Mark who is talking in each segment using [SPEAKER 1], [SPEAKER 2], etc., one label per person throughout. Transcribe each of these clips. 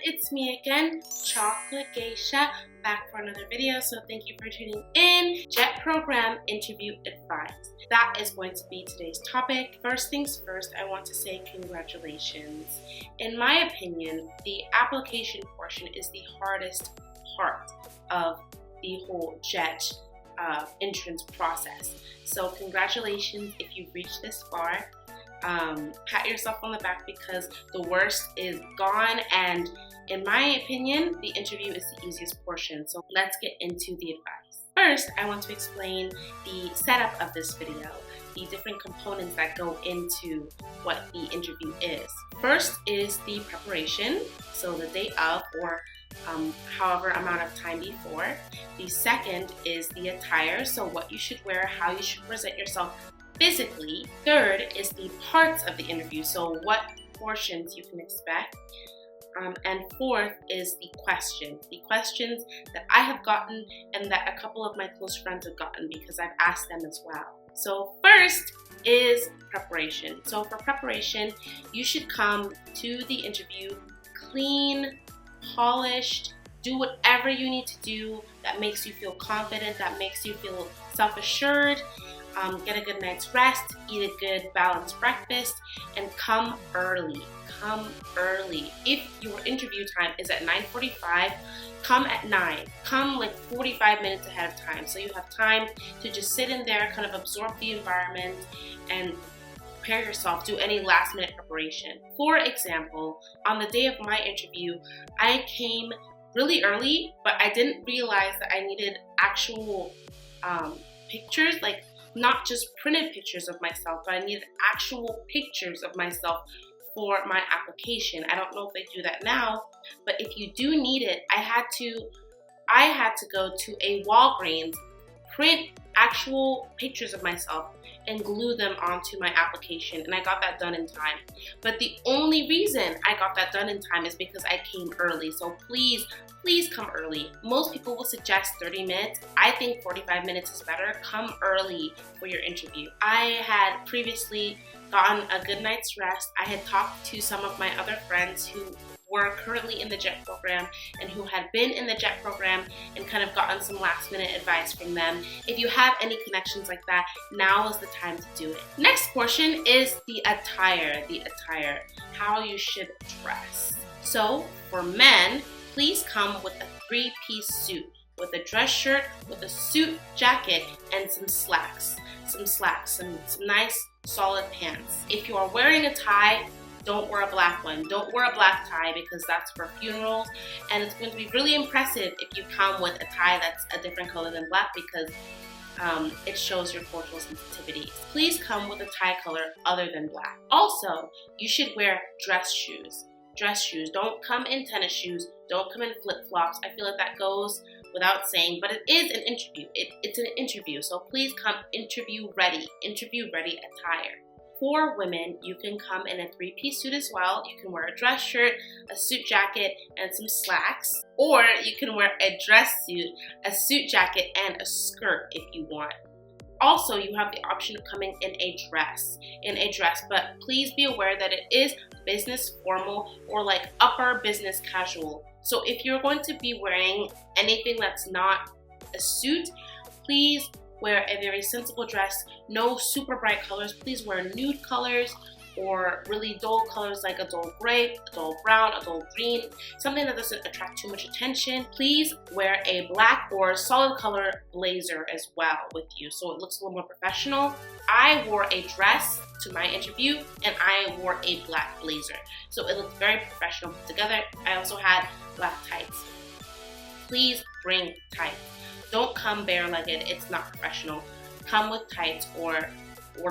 [SPEAKER 1] it's me again, Chocolate Geisha, back for another video. So thank you for tuning in. JET program interview advice. That is going to be today's topic. First things first, I want to say congratulations. In my opinion, the application portion is the hardest part of the whole JET entrance process. So congratulations if you've reached this far. Pat yourself on the back because the worst is gone, and in my opinion, the interview is the easiest portion. So let's get into the advice. First, I want to explain the setup of this video, the different components that go into what the interview is. First is the preparation, so the day of or however amount of time before. The second is the attire, so what you should wear, how you should present yourself physically. Third is the parts of the interview, so what portions you can expect. And fourth is the questions that I have gotten and that a couple of my close friends have gotten because I've asked them as well. So first is preparation. So for preparation, you should come to the interview clean, polished, do whatever you need to do that makes you feel confident, that makes you feel self-assured. Get a good night's rest, eat a good balanced breakfast, and come early. Come early. If your interview time is at 9:45, come at 9. Come like 45 minutes ahead of time, so you have time to just sit in there, kind of absorb the environment, and prepare yourself, do any last minute preparation. For example, on the day of my interview, I came really early, but I didn't realize that I needed actual pictures, like not just printed pictures of myself, but I needed actual pictures of myself for my application. I don't know if they do that now, but if you do need it, I had to go to a Walgreens, print actual pictures of myself and glue them onto my application, and I got that done in time. But the only reason I got that done in time is because I came early. So please come early. Most people will suggest 30 minutes. I think 45 minutes is better. Come early for your interview. I had previously gotten a good night's rest. I had talked to some of my other friends who were currently in the JET program and who had been in the JET program and kind of gotten some last minute advice from them. If you have any connections like that, now is the time to do it. Next portion is the attire. How you should dress. So for men, please come with a 3-piece suit, with a dress shirt, with a suit jacket, and some slacks, some nice solid pants. If you are wearing a tie, don't wear a black one. Don't wear a black tie because that's for funerals, and it's going to be really impressive if you come with a tie that's a different color than black because it shows your cultural sensitivities. Please come with a tie color other than black. Also, you should wear dress shoes. Don't come in tennis shoes. Don't come in flip-flops. I feel like that goes without saying, but it is an interview. It's an interview, so please come interview ready attire. For women, you can come in a 3-piece suit as well. You can wear a dress shirt, a suit jacket, and some slacks. Or you can wear a dress suit, a suit jacket, and a skirt if you want. Also, you have the option of coming in a dress, but please be aware that it is business formal or like upper business casual. So if you're going to be wearing anything that's not a suit, please wear a very sensible dress. No super bright colors. Please wear nude colors or really dull colors like a dull gray, a dull brown, a dull green, something that doesn't attract too much attention. Please wear a black or solid color blazer as well with you so it looks a little more professional. I wore a dress to my interview and I wore a black blazer, so it looked very professional put together. I also had black tights. Please bring tights. Don't come bare-legged, it's not professional. Come with tights or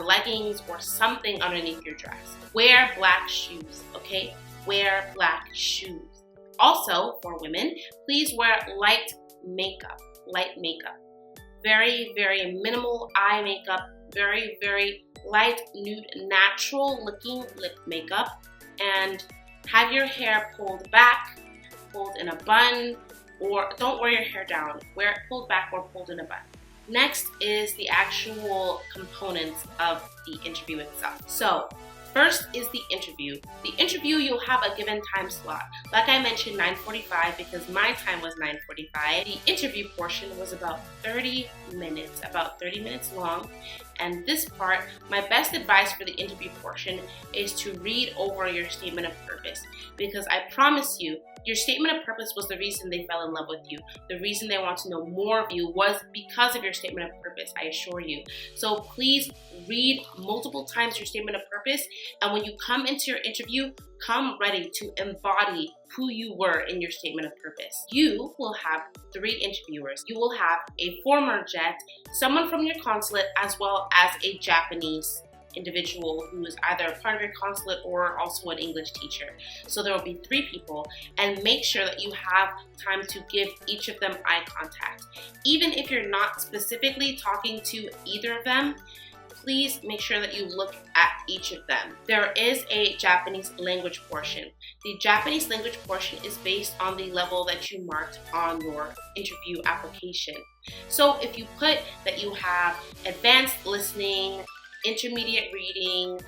[SPEAKER 1] leggings or something underneath your dress. Wear black shoes, okay? Wear black shoes. Also, for women, please wear light makeup. Very, very minimal eye makeup, very, very light, nude, natural looking lip makeup, and have your hair pulled back, pulled in a bun, or don't wear your hair down. Wear it pulled back or pulled in a bun. Next is the actual components of the interview itself. So First is the interview. The interview, you'll have a given time slot. Like I mentioned, 9:45 because my time was 9:45. The interview portion was about 30 minutes long. And this part, my best advice for the interview portion is to read over your statement of purpose, because I promise you, your statement of purpose was the reason they fell in love with you. The reason they want to know more of you was because of your statement of purpose, I assure you. So please read multiple times your statement of purpose, and when you come into your interview, come ready to embody who you were in your statement of purpose. You will have 3 interviewers. You will have a former Jet, someone from your consulate, as well as a Japanese individual who is either a part of your consulate or also an English teacher. So there will be 3 people, and make sure that you have time to give each of them eye contact. Even if you're not specifically talking to either of them, please make sure that you look at each of them. There is a Japanese language portion. The Japanese language portion is based on the level that you marked on your interview application. So if you put that you have advanced listening, intermediate reading,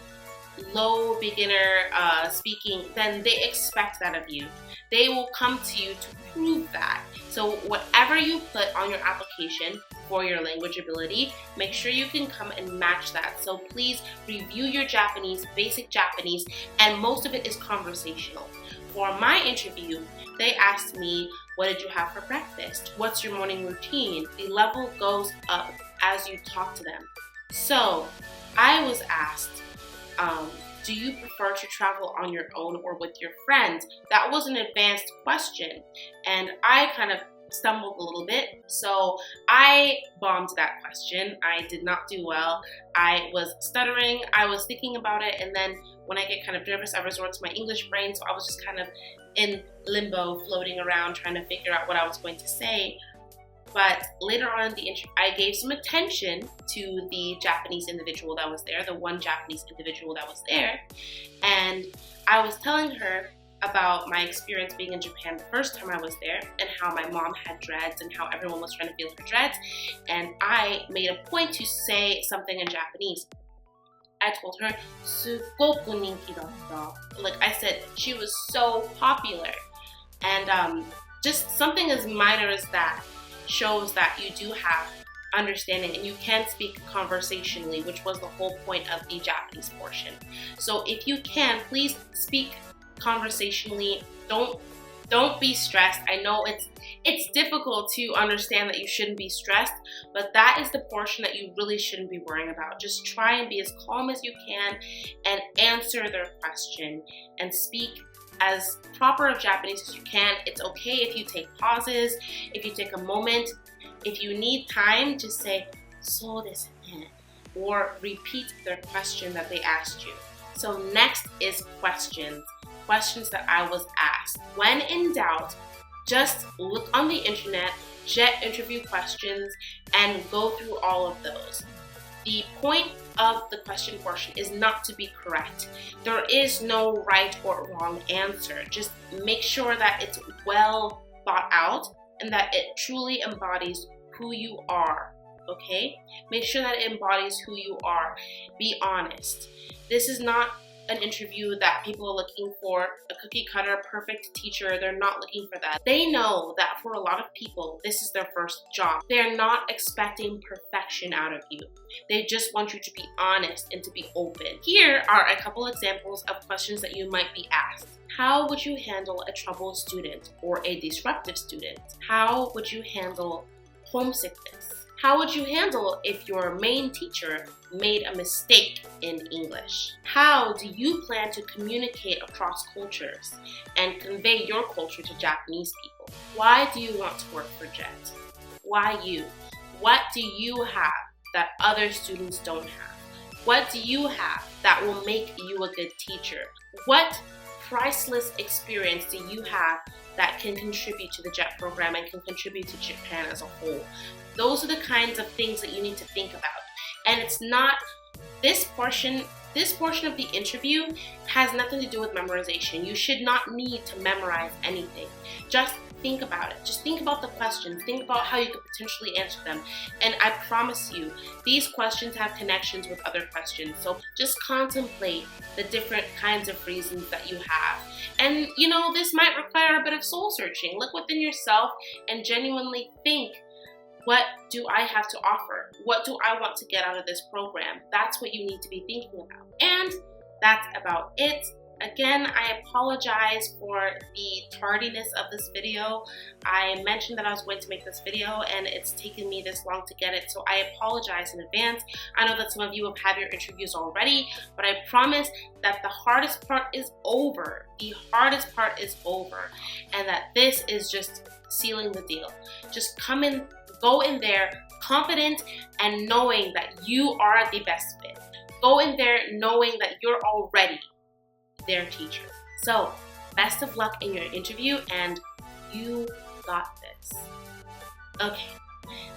[SPEAKER 1] low beginner speaking, then they expect that of you. They will come to you to prove that. So whatever you put on your application for your language ability, make sure you can come and match that. So please review your Japanese, basic Japanese, and most of it is conversational. For my interview, they asked me, what did you have for breakfast? What's your morning routine? The level goes up as you talk to them. So I was asked, do you prefer to travel on your own or with your friends? That was an advanced question, and I kind of stumbled a little bit, so I bombed that question. I did not do well. I was stuttering, I was thinking about it, and then when I get kind of nervous, I resort to my English brain, so I was just kind of in limbo, floating around, trying to figure out what I was going to say. But later on in the interview, I gave some attention to the Japanese individual that was there, the one Japanese individual that was there. And I was telling her about my experience being in Japan the first time I was there, and how my mom had dreads and how everyone was trying to feel her dreads. And I made a point to say something in Japanese. I told her, すごく人気だった. Like I said, she was so popular. And just something as minor as that shows that you do have understanding and you can speak conversationally, which was the whole point of the Japanese portion. So if you can, please speak conversationally. Don't be stressed. I know it's difficult to understand that you shouldn't be stressed, but that is the portion that you really shouldn't be worrying about. Just try and be as calm as you can and answer their question and speak as proper of Japanese as you can. It's okay if you take pauses, if you take a moment. If you need time, just say, そうですね, or repeat their question that they asked you. So next is questions that I was asked. When in doubt, just look on the internet, JET interview questions, and go through all of those. The point of the question portion is not to be correct. There is no right or wrong answer. Just make sure that it's well thought out and that it truly embodies who you are, okay? Make sure that it embodies who you are. Be honest. This is not an interview that people are looking for a cookie cutter, perfect teacher. They're not looking for that. They know that for a lot of people, this is their first job. They're not expecting perfection out of you. They just want you to be honest and to be open. Here are a couple examples of questions that you might be asked. How would you handle a troubled student or a disruptive student? How would you handle homesickness? How would you handle if your main teacher made a mistake in English? How do you plan to communicate across cultures and convey your culture to Japanese people? Why do you want to work for JET? Why you? What do you have that other students don't have? What do you have that will make you a good teacher? What priceless experience do you have that can contribute to the JET program and can contribute to Japan as a whole? Those are the kinds of things that you need to think about. And it's not, this portion of the interview has nothing to do with memorization. You should not need to memorize anything. Just think about it. Just think about the questions. Think about how you could potentially answer them. And I promise you, these questions have connections with other questions. So just contemplate the different kinds of reasons that you have. And you know, this might require a bit of soul searching. Look within yourself and genuinely think, what do I have to offer? What do I want to get out of this program? That's what you need to be thinking about. And that's about it. Again, I apologize for the tardiness of this video. I mentioned that I was going to make this video and it's taken me this long to get it, so I apologize in advance. I know that some of you have had your interviews already, but I promise that the hardest part is over. The hardest part is over, and that this is just sealing the deal. Just go in there confident and knowing that you are the best fit. Go in there knowing that you're already their teacher. So, best of luck in your interview, and you got this. Okay,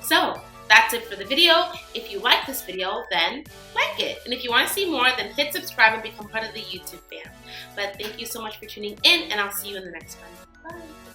[SPEAKER 1] so that's it for the video. If you like this video, then like it. And if you want to see more, then hit subscribe and become part of the YouTube fam. But thank you so much for tuning in, and I'll see you in the next one. Bye.